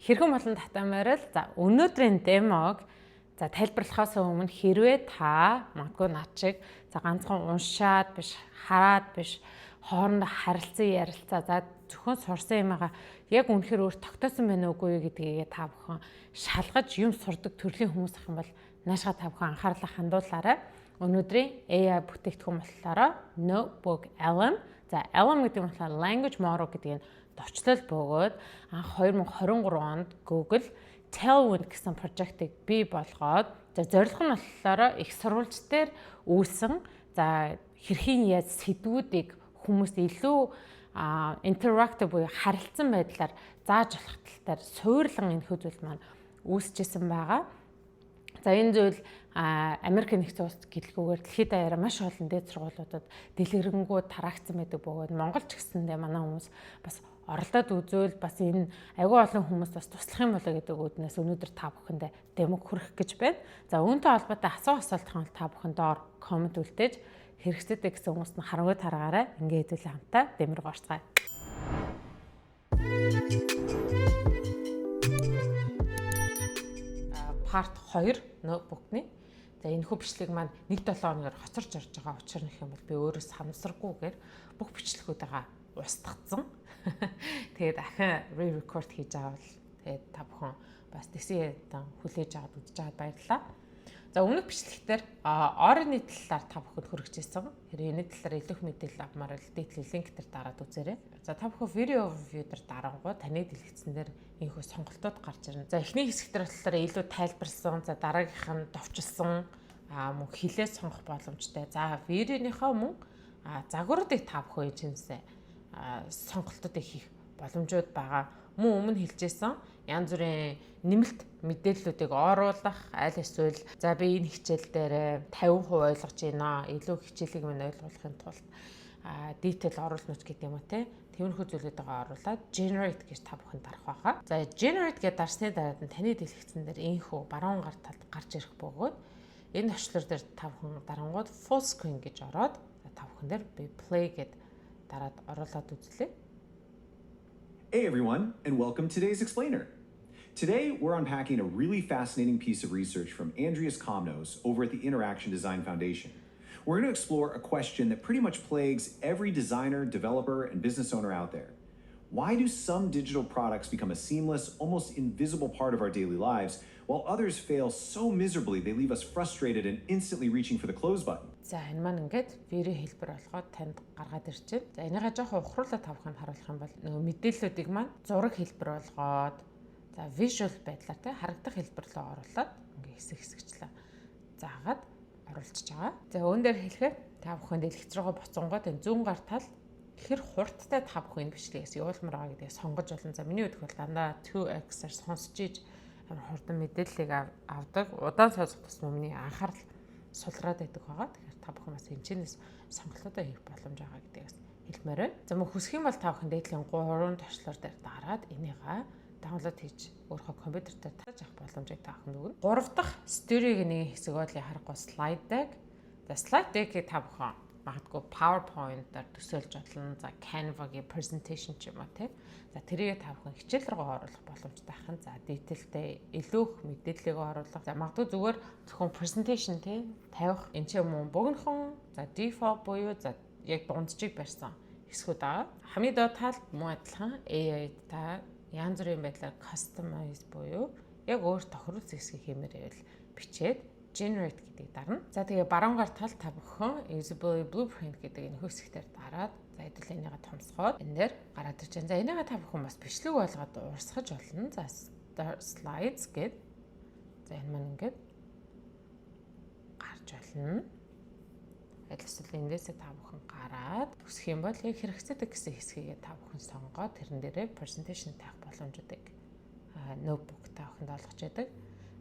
Хэрхэн болон татамаар л за өнөөдрийн демог за тайлбарлахаас өмнө хэрвээ та магадгүй над шиг за ганцхан уншаад биш хараад биш хоорондоо харилцан ярилцаа за зөвхөн сурсан юмгаа яг үнэхээр өөр тогтоосон байна уугүй гэдгийг та бүхэн шалгаж юм сурдаг төрлийн хүмүүс ах юм бол наашгаа та бүхэн анхаарлаа хандуулаарай. Өнөөдрийн AI бүтээгдэхүүн болохоор Notebook LM. За LM гэдэг нь болохоор Language Model гэдэг нь дорчлол бөгөөд анх 2023 онд Google Tailwind гэсэн прожектыг бий болгоод за зорилго нь болохоор их сурвалж дээр үүсэн за хэрхэн яаж сэдвүүдийг хүмүүст илүү interactive буюу харилцан байдлаар зааж болох тал дээр суйрлан энэ зүйл маань үүсчихсэн байгаа. За энэ зүйл Америк нэгдсэн улсад гэлгүүгээр дэлхийд даяараа маш олон дээд сургуулиудад дэлгэрэнгүй тараагдсан байдаг бөгөөд Монгол ч гэсэндээ манай хүмүүс бас оролдоод үзвэл бас энэ агүй олон хүмүүс бас туслах юм болоо гэдэг үүднээс өнөөдөр та бүхэндээ демог хүргэх гэж байна. За үүнтэй холбоотой асуулт хаан та бүхэн доор комент үлдээж хэрэгцээтэй гэсэн хүмүүст нь харангүй таргаарай. Ингээ хэдүүлээ хамтаа демэр гоорцгаая. Part 2 ноутбукны. За энэ хүү бичлэг маань 1-7 хоногор хоцорч орж байгаа учраас нөх юм бол би өөрөө санамсаргүйгээр бүх бичлэгүүдээ устгацсан. Тэгээд дахин re-record хийж байгаа бол тэгээд та бүхэн бас тэгсэн хүлээж аваад үзэж байгаад баярлалаа. За өмнөх бичлэгтэр орны талаар та бүхэнд хүргэжсэн. Тэгэхээр энэ талаар илүү их мэдээлэл авмаар л дээдлийн линк дээр дараад үзээрэй. За та бүхэн video overview дээр дарангуй таны дэлгэцэн дээр ийхүү сонголтууд гарч ирнэ. За эхний хэсэгтэр болохоор илүү тайлбарлсан, за дараагийнх нь довчлсон мөн хилээ сонгох боломжтой. За видеоныхоо мөн загваруудыг та бүхэн эзэмсээ сонголтуудыг хийх боломжууд байгаа. Мөн өмнө хэлжсэн янз бүрийн нэмэлт мэдээллүүдийг оруулах, аль эсвэл за би энэ хичээл дээр 50% ойлгож байна. Илүү хичээлийг минь ойлгуулахын тулд detail оруулнууч гэдэг юм уу те. Тиймэрхүү зүйлүүдийг оруулаад generate гэж та бүхэн дарах байхаа. За generate гэдээ дарсны дараа нь таны дэлгэцэн дээр ийхүү баруун гар талд гарч ирэх бөгөөд энэ төчлөр дээр та бүхэн дарангууд full screen гэж ороод та бүхэн дээр би play гэд дараад оруулаад үзлээ. Hey everyone, and welcome to today's Explainer. Today, we're unpacking a really fascinating piece of research from Andreas Komnos over at the Interaction Design Foundation. We're going to explore a question that pretty much plagues every designer, developer, and business owner out there. Why do some digital products become a seamless, almost invisible part of our daily lives, while others fail so miserably they leave us frustrated and instantly reaching for the close button? За энэ маань ингээд видео хэлбэр болгоод танд гаргаад ирчихэ. За энийгээ жоохон ухруулаад та бүхэнд харуулах юм бол нөгөө мэдээллүүдийг маань зураг хэлбэр болгоод за visual байдлаар те харагдах хэлбэр рүү оруулаад ингээ хэсэг хэсэгчлээ заагаад оруулчихж байгаа. За үүн дээр хэлэхээр та бүхэнд дэлгэц рүүгээ буцангууд энэ зүүн гар тал ихэр хурдтай та бүхэн энэ бичлэгээс явуулмаар байгаа гэдгийг сонгож болно. За миний хувьд бол дандаа 2x-аар сонсож иж амар хурдан мэдээллийг авдаг. Удаан сонсох тусмаа миний анхаарал сулраад байдаг байгаа. Тэгэхээр та бүхэн бас энэчнээс сонголтоо хийх боломж байгаа гэдэгс хэлмээр байна. За мөн хүсэх юм бол та бүхэн дээдлийн 3 туршлаар дээр дараад энийгээ даунлоод хийж өөрийнхөө компьютер дээр татаж авах боломжийг та бүхэнд өгнө. 3 дахь сторийн нэг хэсэг бол харахгүй slide deck. За slide deck-ийг та бүхэн магадгүй PowerPoint-аар төсөөлж бодлоо. За Canva-гийн presentation ч юм уу те. За тэрийг та бүхэн хичээл рүү оруулах боломжтой ахын. За detailтэй илүү их мэдээллийг оруулах. За магадгүй зүгээр зөвхөн presentation те тавих энэ ч юм уу богинохон за default буюу за яг дундчиг барьсан хэсгүүд байгаа. Хамгийн доод талд мөн адилхан AI та янз бүрийн байдлаар customize буюу яг өөр тохируулсан хэсгийг хэмээр ивэл бичээд generate гэдгийг дарна. За тэгээ баруун гар тал та бүхэн usability blueprint гэдэг энэ хэсгээр дараад за хэдүүл энийгээ томсгоод энэ дээр гараад ирж байна. За энийгээ та бүхэн бас бичлэг болгоод урсгаж болно. За slides гэд за энэ маань ингээд гарч болно. Эсвэл эндээсээ та бүхэн гараад төсөх юм бол яг хэрэгцээтэй гэсэн хэсгийг та бүхэн сонгоод тэрэн дээрээ presentation тавих боломжуудыг notebook та бүхэнд олгож яадаг.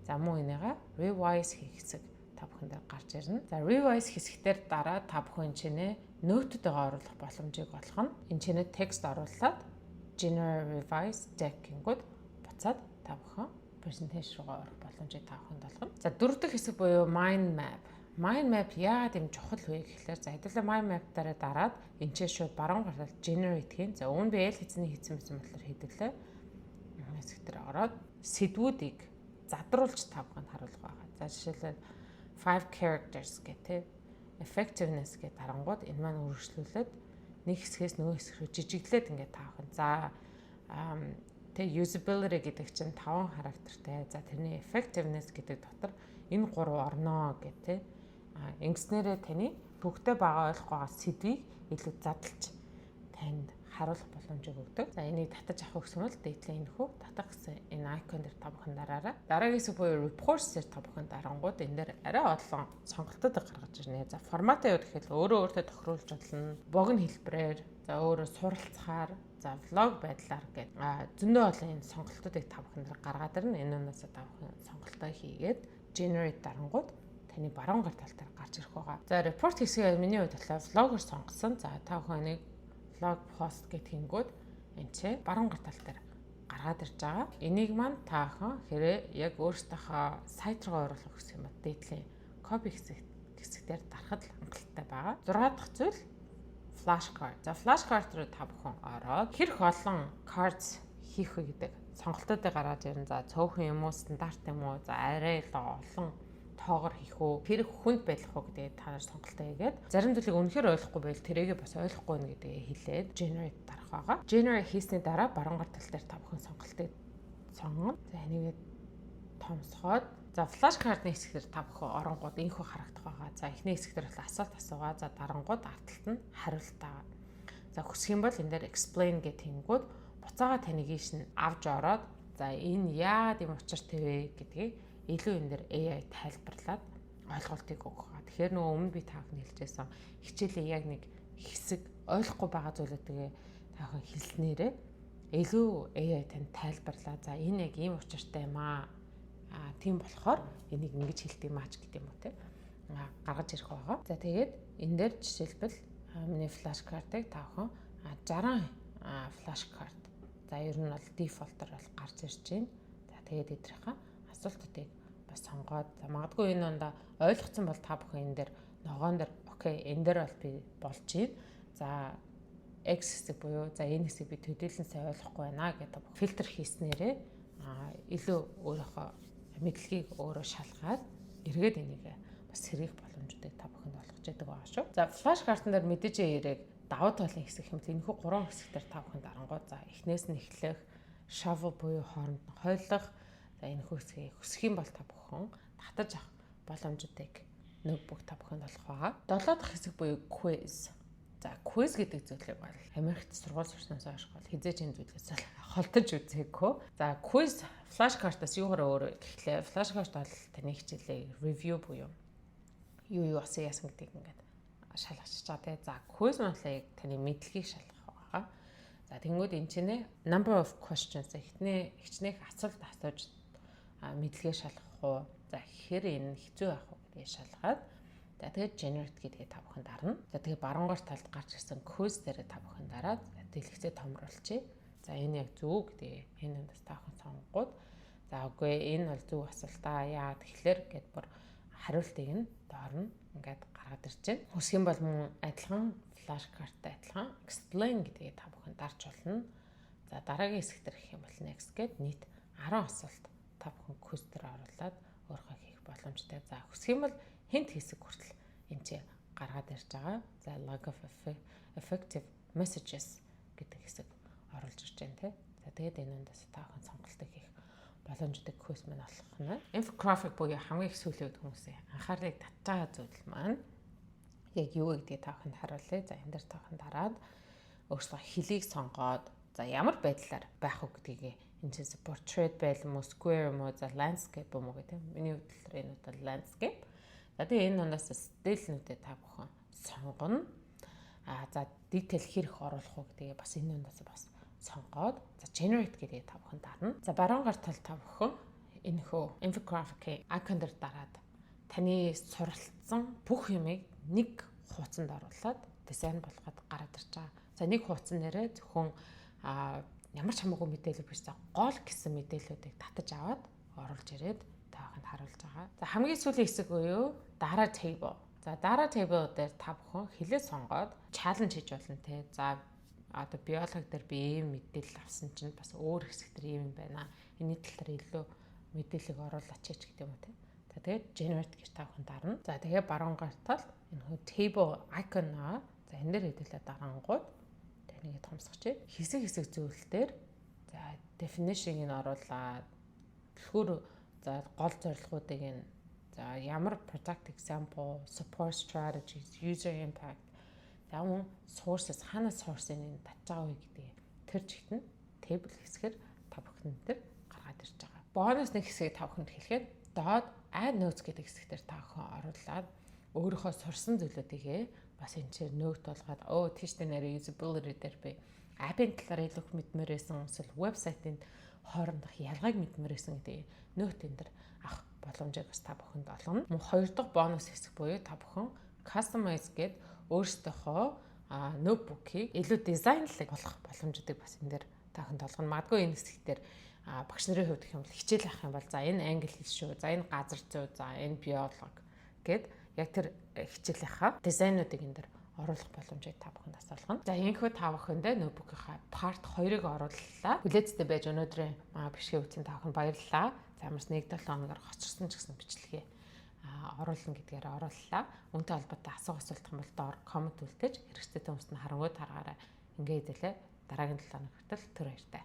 За мөн энийгээ revise хийх хэсэг та бүхэнд гарч ирнэ. За revise хэсгээр дараа та бүхэн чинээ нөтөдөд оруулах боломжийг олгоно. Энэ чинээ текст оруулаад generate revise deck гингүүд буцаад та бүхэн presentation руу орох боломжийг та бүхэнд олгоно. За дөрөв дэх хэсэг буюу mind map. Mind map яагаад юм чухал вэ гэхлээр за хэдүүлээ mind map дараа дараад энэ ч шууд баруун гараад generate хийн. За үүн би ял хийсэн болохоор хэдүүлээ хэсэг дээр ороод сэдвүүдийг задруулж та бүхэнд харуулах байгаа. За жишээлбэл 5 characters гэх тэ effectiveness гэх дарангууд энэ маань үргэлжлүүлээд нэг хэсгээс нөгөө хэсэг рүү жижиглээд ингээд та бүхэн. За тэг usability гэдэг чинь 5 характертай. За тэрний effectiveness гэдэг дотор энэ 3 орноо гэх тэ. Ингэснээрээ таны бүгдээ бага ойлгох байгаа сэдвийг илүү задлж танд харуулах боломжийг өгдөг. За энийг татаж авах гэсэн бол дээдлээ энэхүү татах гэсэн энэ icon дээр та бүхэн дараарай. Дараагийн хэсэг буюу reports дээр та бүхэн дарангууд энэ дээр арай олон сонголтуудыг гаргаж ирнэ. За форматаа юу гэхээр өөрөө өөртөө тохируулж болно. Богино хэлбэрээр, за өөрөө суралцахаар, за влог байдлаар гэдэг зөндөө олон энэ сонголтуудыг та бүхэн гаргаад ирнэ. Энэ унаас та бүхэн сонголтоо хийгээд generate дарангууд таны баруун гар тал дээр гарч ирэх байгаа. За report хэсгээ миний хувьд болохоор vlogger сонгосон. За та бүхэн энийг vlog post гэх тэнгүүд энэ чи баруун гар тал дээр гаргаад ирж байгаа. Энийг маань та бүхэн хэрэг яг өөрсдийнхөө сайт руу оруулах гэсэн юм ба дээдлийн copy хэсгээр дарахад хангалттай байгаа. 6 дахь зүйл flashcard. За flashcard руу та бүхэн ороод хэрэг олон cards хийх вэ гэдэг сонголтуудыг гаргаж ирнэ. За цөөхөн юм уу, стандарт юм уу, за арай олон тоогоор хийх үү, хэрэг хүнд байх уу гэдэг та нар сонголтоо хийгээд зарим зүйлийг үнэхээр ойлгохгүй байвал тэрийгээ бас ойлгохгүй нэ гэдгээ хэлээд generate дарах байгаа. Generate хийсний дараа баруун гар тал дээр та бүхэн сонголтыг сонгоно. За энийг томсгоод за flashcard-ны хэсгээр та бүхэн оронгууд инхүү харагдах байгаа. За эхний хэсгээр бол асуулт асуугаа. За дарангууд арталт нь хариулт байгаа. За хүсэх юм бол энэ дээр explain гэх тэнгүүд буцаага navigation авч ороод за энэ яагаад юм учиртай вэ гэдгийг илүү энэ дээр AI тайлбарлаад ойлголтыг өгөх байгаа. Тэгэхээр нөгөө өмнө би таах хэлжсэн хичээлийн яг нэг хэсэг ойлгохгүй байгаа зүйлүүдээ таахан хэлснээрээ илүү AI тань тайлбарлаа. За энэ яг ийм учиртай юм аа. Тийм болохоор энийг ингэж хэлдэг юм аач гэдэг юм уу те. Гаргаж ирэх байгаа. За тэгээд энэ дээр жишээлбэл миний flashcard-ыг таахан 60 flashcard. За ер нь бол default-оор бол гарч ирж байна. За тэгээд эдрийнхаа асуултуудыг бас сонгоод за магадгүй энэ онда ойлгоцсон бол та бүхэн энэ дээр ногоон дээр окей энэ дээр бол би болж байна. За X хэсэг буюу за энэ хэсгийг би төдийлөн сайн ойлгохгүй байна гэдэг фильтр хийснээрээ илүү өөрийнхөө мэдлэгийг өөрөө шалгаад эргээд энийг бас сэргийх боломжтой та бүхэнд олгож яадаг байгаа шүү. За flashcard дээр мэдээж яриг давуу талын хэсэг хэмээл энэхүү 3 хэсгээр та бүхэнд дарангууд за эхнээс нь эхлэх shovel буюу хооронд нь хойлох. За энэ хэсгийг хүсэх юм бол та бүхэн татаж авах боломжуудыг нотebook та бүхэнд олох байгаа. 7 дахь хэсэг буюу quiz. За quiz гэдэг зүйлийг бол Америкт сургууль сурснаас хойш бол хизээж энэ зүйлээс холтож үзээгүй. За quiz flashcard-аас юугаар өөр гэхлээр flashcard бол таны хичээлээ review буюу юу яасан гэдгийг ингээд шалгачиж байгаа те. За quiz маань таны мэдлэгийг шалгах байгаа. За тэнгууд энэ чинь number of questions хичнээн асуулт асууж мэдлэгээ шалгах уу. За хэрэг энэ хэцүү байх уу гэдгийг шалгаад за тэгээд generate гэдгээ та бүхэн дарна. За тэгээд баруунгаар талд гарч ирсэн quiz дээр та бүхэн дараад дэлгэцээ томруулчих. За энэ яг зөв гэдэг энэ үндс та бүхэн сонгоод за үгүй энэ бол зөв асуулт аа. Яа тэгэхээр гэд бүр хариултыг нь доорно ингээд гаргаад ирж байна. Хүсэх юм бол мөн адилхан flashcard-тай адилхан explain гэдгийг та бүхэн дарж болно. За дараагийн хэсэг дээр гэх юм бол next гэд нийт 10 асуулт та бүхэн quiz дээр оруулаад өөрийнхөө хийх боломжтой. За хүсэх юм бол хинт хэсэг хүртэл энэ чи гаргаад ирж байгаа. За log of effective messages гэдэг хэсэг оруулж ирж байна те. За тэгээд энэ үндээс та бүхэн сонголтыг хийх боломжтой quiz маань болох нь. Infographic буюу хамгийн их сүүлийн хүмүүсийн анхаарлыг татж байгаа зүйл маань яг юу гэдгийг та бүхэнд харуулъя. За энэ дээр та бүхэн дараад өөрсдөө хэлийг сонгоод за ямар байдлаар байх уу гэдгийг энэ чинь portrait байл юм уу, square юм уу, за landscape юм уу гэх юм. Миний хувьд энэ бол landscape. За тэгээ энэ дундаас стилнүүдэд та бүхэн сонгоно. За detail хэрэг оруулах уу гэдгийг бас энэ дундаас бас сонгоод за generate гэдгийг та бүхэн дарна. За баруун гар тал та бүхэн энэхүү infographic icon дээр дараад таны суралцсан бүх юмыг нэг хуудсанд оруулаад дизайн болгоод гараад ирж байгаа. За нэг хуудсан нэрээ зөвхөн ямар ч хамаагүй мэдээлэл биш за гол гэсэн мэдээллүүдийг татаж аваад оруулж ирээд та бүхэнд харуулж байгаа. За хамгийн сүүлийн хэсэг буюу data table. За data table дээр та бүхэн хэлээ сонгоод challenge хийж болно те. За одоо биологи дээр би ийм мэдээлэл авсан чинь бас өөр хэсэг дээр ийм юм байна. Эний тал дээр илүү мэдээлэл оруулаач гэдэг юм уу те. За тэгээд generate гэж та бүхэн дарна. За тэгээд баруун гартал энэ хөө table icon аа. За энэ дээр хэдүүлээ дарангууд тэгээд нэгэ томсгоч. Хэсэг зүйлдер за definition-ыг нь оруулаад тэгэхээр за гол зорилгоодыг нь за ямар product example, support strategies, user impact за мөн sources ханаас source-ыг татж байгаа вэ гэдэг тэр чигт нь table хэсгээр та бүхэн дээр гаргаад ирж байгаа. Бонус нэг хэсгийг та бүхэнд хэлэхэд доод add notes гэдэг хэсгээр та бүхэн оруулаад өөрийнхөө сурсан зүйлүүдийг бас энэ чинь note болгоод тийштэй нэр usability дээр би app-ын талаар илүү мэдмээр байсан эсвэл вебсайтын хоорондох ялгааг мэдмээр байсан гэдэг note энэ дэр авах боломжийг бас та бүхэнд олгоно. Мөн хоёр дахь бонус хэсэг буюу та бүхэн customize гэдэг өөрсдийнхөө ноутбукийг илүү дизайнлаг болгох боломжуудыг бас энэ дэр та бүхэнд олгоно. Магадгүй энэ хэсгээр багш нарын хувьд гэх юм бол хичээл авах юм бол за энэ англи хэл шүү, за энэ газар зүй, за энэ биологи гэд яг тэр хичээлийнхаа дизайнуудыг энэ дэр оруулах боломжийг та бүхэнд асуулгана. За ингэхүү та бүхэндээ ноутбукийнхаа part 2-ыг орууллаа. Хүлээцтэй байж өнөөдрийн бишгээ үзсэн та бүхэнд баярлалаа. За ямарс 1-7 хоногор хоцорсон ч гэсэн бичлэгээ оруулна гэдгээр орууллаа. Үүнтэй холбоотой асуулт юм бол доор коммент үлдээж хэрэгтэй хүмүүст нь харангуй таргаараа ингээд хэлээ. Дараагийн 7 хоногт л түр баяртай.